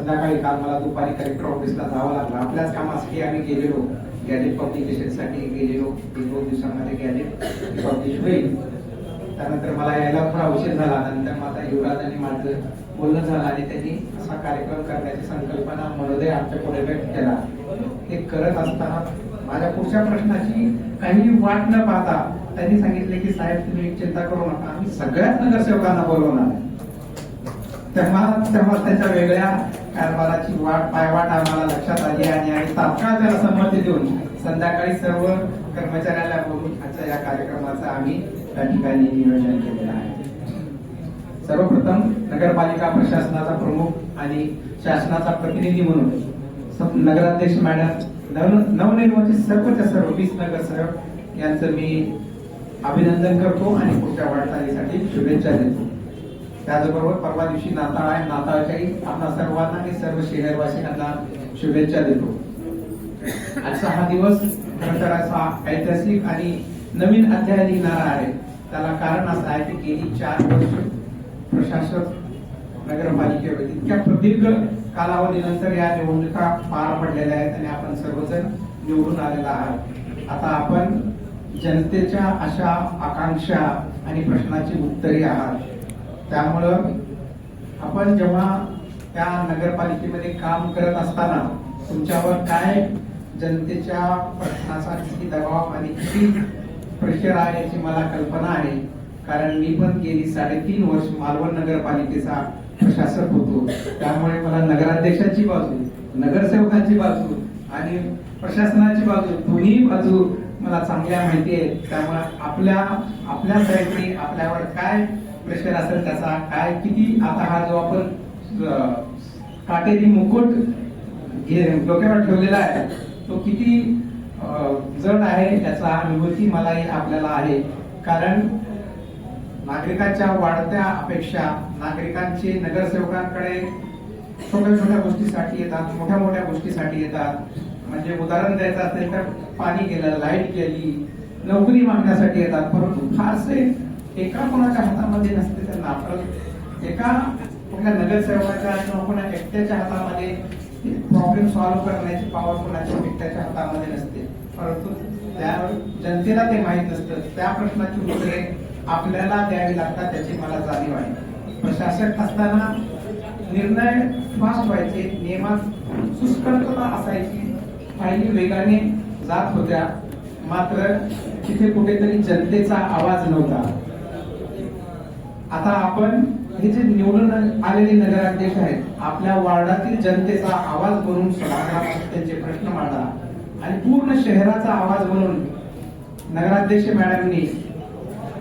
संध्याकाळी काल मला दुपारी कलेक्टर ऑफिसला जावं लागलं. आपल्याच कामासाठी आम्ही गेलेलो, गॅजेट पब्लिकेशनसाठी गेलेलो. 1-2 दिवसांमध्ये गॅजेट पब्लिश होईल. त्यानंतर मला यायला थोडा उशीर झाला. नंतर माझा युवराजांनी माझं बोलणं झालं आणि त्यांनी असा कार्यक्रम करण्याची संकल्पना मनोदय आमच्या पुढे व्यक्त केला. ते करत असताना माझ्या पुढच्या प्रश्नाची काही वाट न पाहता त्यांनी सांगितले की साहेब तुम्ही चिंता करू नका, आम्ही सगळ्याच नगरसेवकांना बोलवणार. तेव्हा त्यांच्या वेगळ्या कारभाराची पायवाट आम्हाला लक्षात आली आणि तात्काळ त्याला संमती देऊन संध्याकाळी सर्व कर्मचाऱ्याला बोलून आजच्या या कार्यक्रमाचं आम्ही त्या ठिकाणी नियोजन केलेलं आहे. सर्वप्रथम नगरपालिका प्रशासनाचा प्रमुख आणि शासनाचा प्रतिनिधी म्हणून नगराध्यक्ष मॅडम नवनिर्वाचित सर्वच्या सर्व 20 नगरसेवक यांचं मी अभिनंदन करतो आणि पुढच्या वाटचालीसाठी शुभेच्छा देतो. त्याचबरोबर परवा दिवशी नाताळ आहे, नाताळच्याही आपल्या सर्वांना आणि सर्व शहरवासियांना शुभेच्छा देतो. आजचा हा दिवस खरंतर असा ऐतिहासिक आणि नवीन अध्याय लिहिणारा आहे. त्याला कारण असं आहे की गेली 4 वर्ष प्रशासक नगरपालिकेवर इतक्या प्रदीर्घ कालावधीनंतर या निवडणुका पार पडलेल्या आहेत आणि आपण सर्वजण निवडून आलेला आहात. आता आपण जनतेच्या आशा आकांक्षा आणि प्रश्नाची उत्तरे आहात. त्यामुळं आपण जेव्हा त्या नगरपालिकेमध्ये काम करत असताना तुमच्यावर काय जनतेच्या प्रश्नाचा किती दबाव आणि किती प्रेशर आहे याची मला कल्पना आहे. कारण मी पण गेली 3.5 वर्ष मालवण नगरपालिकेचा प्रशासक होतो. त्यामुळे मला नगराध्यक्षाची बाजू, नगरसेवकांची बाजू आणि प्रशासनाची बाजू दोन्ही बाजू मला चांगल्या माहिती आहे. त्यामुळे आपल्या साईडने आपल्यावर काय प्रेशर असेल त्याचा काय किती आता हा जो आपण काटेरी मुकुट डोक्यावर ठेवलेला आहे तो किती जड आहे याचा अनुभूती मलाही आपल्याला आहे. कारण नागरिकांच्या वाढत्या अपेक्षा, नागरिकांचे नगरसेवकांकडे छोट्या छोट्या गोष्टीसाठी येतात, मोठ्या मोठ्या गोष्टीसाठी येतात. म्हणजे उदाहरण द्यायचं असेल तर पाणी गेलं, लाईट गेली, नोकरी मागण्यासाठी येतात. परंतु फारसे एका कोणाच्या हातामध्ये नसते त्यांना. परत एका कुठल्या नगरसेवकाच्या किंवा कोणा एकट्याच्या हातामध्ये प्रॉब्लेम सॉल्व्ह करण्याची पॉवर कोणाच्या एकट्याच्या हातामध्ये नसते. परंतु त्या जनतेला ते माहीत नसतं. त्या प्रश्नाची उत्तरे आपल्याला द्यावी लागतात त्याची मला जाणीव आहे. प्रशासक असताना निर्णय फास्ट व्हायचे, नियमात सुस्पष्टता असायची, फायली वेगाने जात होत्या, मात्र तिथे कुठेतरी जनतेचा आवाज नव्हता. आता आपण हे जे निवडून आलेले नगराध्यक्ष आहेत आपल्या वार्डातील जनतेचा आवाज बनून समाजात त्यांचे प्रश्न मांडा आणि पूर्ण शहराचा आवाज बनून नगराध्यक्ष मॅडमनी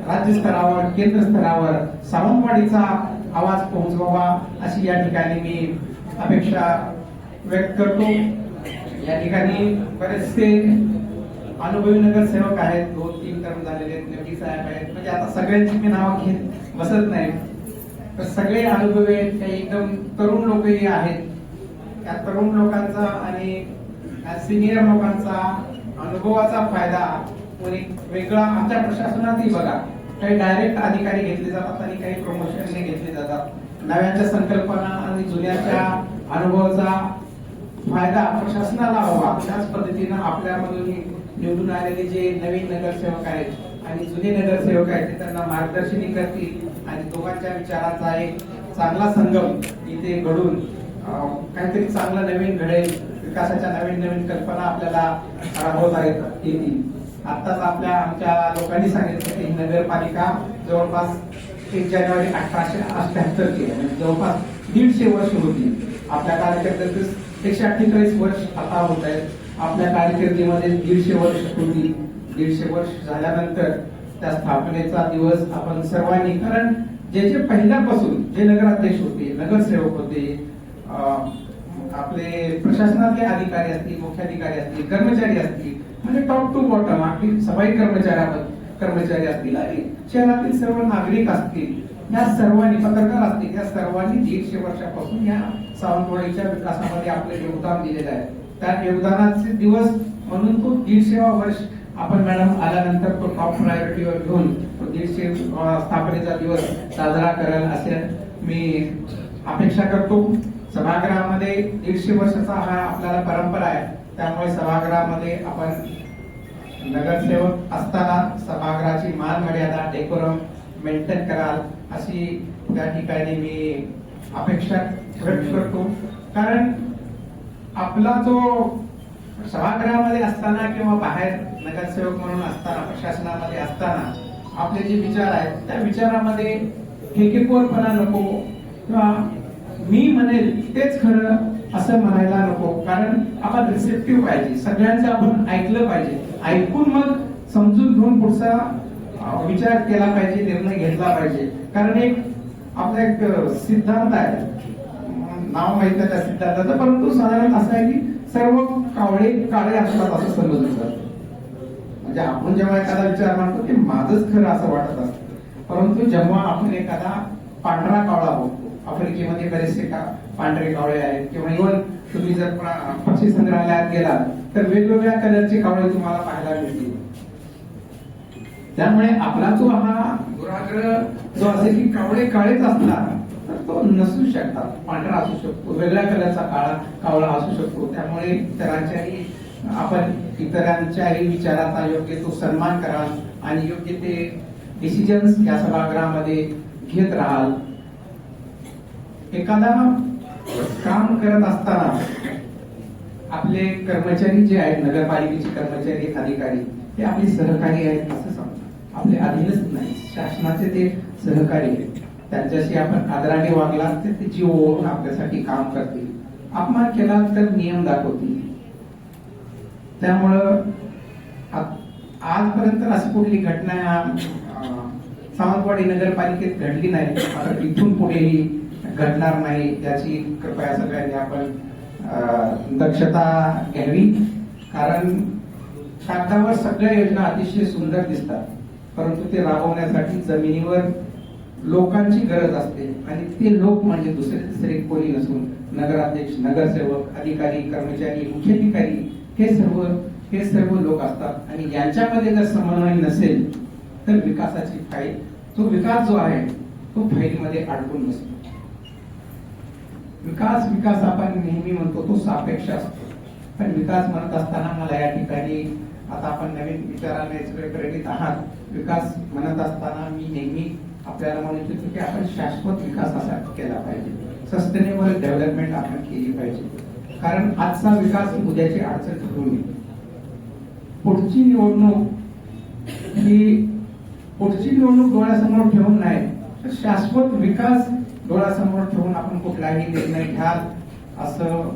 राज्य स्तरावर, केंद्र स्तरावर सावंतवाडीचा आवाज पोहोचवावा अशी या ठिकाणी मी अपेक्षा व्यक्त करतो. या ठिकाणी बरेचसे अनुभवी नगरसेवक आहेत, 2-3 टर्म झालेले आहेत, नेमकी साहेब आहेत. म्हणजे आता सगळ्यांची मी नावं घेत बसत नाही, तर सगळे अनुभवी आहेत. काही एकदम तरुण लोकही आहेत. त्या तरुण लोकांचा आणि सिनियर लोकांचा अनुभवाचा फायदा कोणी वेगळा आमच्या प्रशासनातही बघा. काही डायरेक्ट अधिकारी घेतले जातात आणि काही प्रमोशनने घेतले जातात. नव्याच्या संकल्पना आणि जुन्याच्या अनुभवाचा फायदा प्रशासनाला हवा. त्याच पद्धतीनं आपल्यामधून निवडून आलेले जे नवीन नगरसेवक आहेत आणि जुने नगरसेवक आहेत ते त्यांना मार्गदर्शनी करतील आणि दोघांच्या विचाराचा एक चांगला संगम इथे घडून काहीतरी चांगलं नवीन घडेल. विकासाच्या नवीन नवीन कल्पना आपल्याला राबवता येतील. आताच आमच्या लोकांनी सांगितलं की नगरपालिका जवळपास 1 जानेवारी 1878 ची जवळपास 150 वर्ष होती. आपल्या कारकिर्दीत 148 वर्ष आता होत आहेत. आपल्या कारकिर्दीमध्ये 150 वर्ष होती. 150 वर्ष झाल्यानंतर त्या स्थापनेचा दिवस आपण सर्वांनी, कारण जे पहिल्यापासून जे नगराध्यक्ष होते, नगरसेवक होते, आपले प्रशासनातले अधिकारी असतील, मुख्याधिकारी असतील, कर्मचारी असतील, म्हणजे टॉप टू बॉटम अगदी सफाई कर्मचारी असतील आणि शहरातील सर्व नागरिक असतील, या सर्वांनी, पत्रकार असतील, या सर्वांनी 150 वर्षापासून या सावंतवाडीच्या विकासामध्ये आपले योगदान दिलेलं आहे. त्या योगदानाचे दिवस म्हणून तो 150वा वर्ष आपण मॅडम आल्यानंतर तो टॉप प्रायोरिटीवर घेऊन तो 150 स्थापनेचा दिवस साजरा कराल असे मी अपेक्षा करतो. सभागृहामध्ये 150 वर्षाचा हा आपल्याला परंपरा आहे, त्यामुळे सभागृहामध्ये आपण नगरसेवक असताना सभागृहाची मान मर्यादा डेकोरम मेंटेन कराल अशी त्या ठिकाणी मी अपेक्षा व्यक्त करतो. कारण आपला जो सभागृहामध्ये असताना किंवा बाहेर नगरसेवक म्हणून असताना प्रशासनामध्ये असताना आपले जे विचार आहेत त्या विचारामध्ये ठेकेखोरपणा नको किंवा मी म्हणेल तेच खरं असं म्हणायला नको. कारण आपण रिसेप्टिव्ह पाहिजे, सगळ्यांचं आपण ऐकलं पाहिजे, ऐकून मग समजून घेऊन पुढचा विचार केला पाहिजे, निर्णय घेतला पाहिजे. कारण एक आपला एक सिद्धांत आहे, नाव माहित नाही त्या सिद्धांताचं, परंतु साधारण असं आहे की सर्व कावळे काळे असतात असं समजलं जातं. म्हणजे आपण जेव्हा एखादा विचार मांडतो ते माझंच खरं असं वाटत असतं, परंतु जेव्हा आपण एखादा पांढरा कावळा बघतो, आफ्रिकेमध्ये बरेचसे पांढरे कावळे आहेत, किंवा इव्हन तुम्ही जर पक्षी संग्रहालयात गेलात तर वेगवेगळ्या कलरचे कावळे तुम्हाला पाहायला मिळतील. त्यामुळे आपला जो हा दुराग्रह जो असेल की कावळे काळेच असणार, तर तो नसू शकतात, पांढरा असू शकतो, वेगळ्या कलरचा कावळा असू शकतो. त्यामुळे इतरांच्याही विचाराचा योग्य तो सन्मान कराल आणि योग्य ते डिसिजन्स या सभागृहामध्ये घेत राहाल. एखादा काम करत असताना आपले कर्मचारी जे आहेत, नगरपालिकेचे कर्मचारी अधिकारी, ते आपले सहकारी आहेत असं समजा, आपले अधीनच नाही, शासनाचे ते सहकारी आहेत. त्यांच्याशी आपण आदराने वागला तर ते जीव ओळखून आपल्यासाठी काम करतील, अपमान केला तर नियम दाखवतील. त्यामुळं आजपर्यंत अशी कुठली घटना सावंतवाडी नगरपालिकेत घडली नाही, मात्र इथून पुढेही घडणार नाही याची कृपया सगळ्यांनी आपण दक्षता घ्यावी. कारण कागदावर सगळ्या योजना अतिशय सुंदर दिसतात, परंतु ते राबवण्यासाठी जमिनीवर लोकांची गरज असते आणि ते लोक म्हणजे दुसरे कोणी नसून नगराध्यक्ष, नगरसेवक, अधिकारी, कर्मचारी, मुख्याधिकारी हे सर्व लोक असतात. आणि यांच्यामध्ये जर समन्वय नसेल तर विकासाची फाईल, तो विकास जो आहे तो फाईलमध्ये अडकून नसतो. विकास आपण नेहमी म्हणतो तो सापेक्ष असतो, पण विकास म्हणत असताना मला या ठिकाणी आता आपण नवीन विचाराने सगळे प्रेरित आहात. विकास म्हणत असताना मी नेहमी आपल्याला म्हणू इच्छितो की आपण शाश्वत विकास असा केला पाहिजे, सस्टेनेबल डेव्हलपमेंट आपण केली पाहिजे. कारण आजचा विकास उद्याची अडचण ठरून येईल. पुढची निवडणूक डोळ्यासमोर ठेवून नाही तर शाश्वत विकास डोळ्यासमोर ठेवून आपण कुठलाही निर्णय घ्याल असं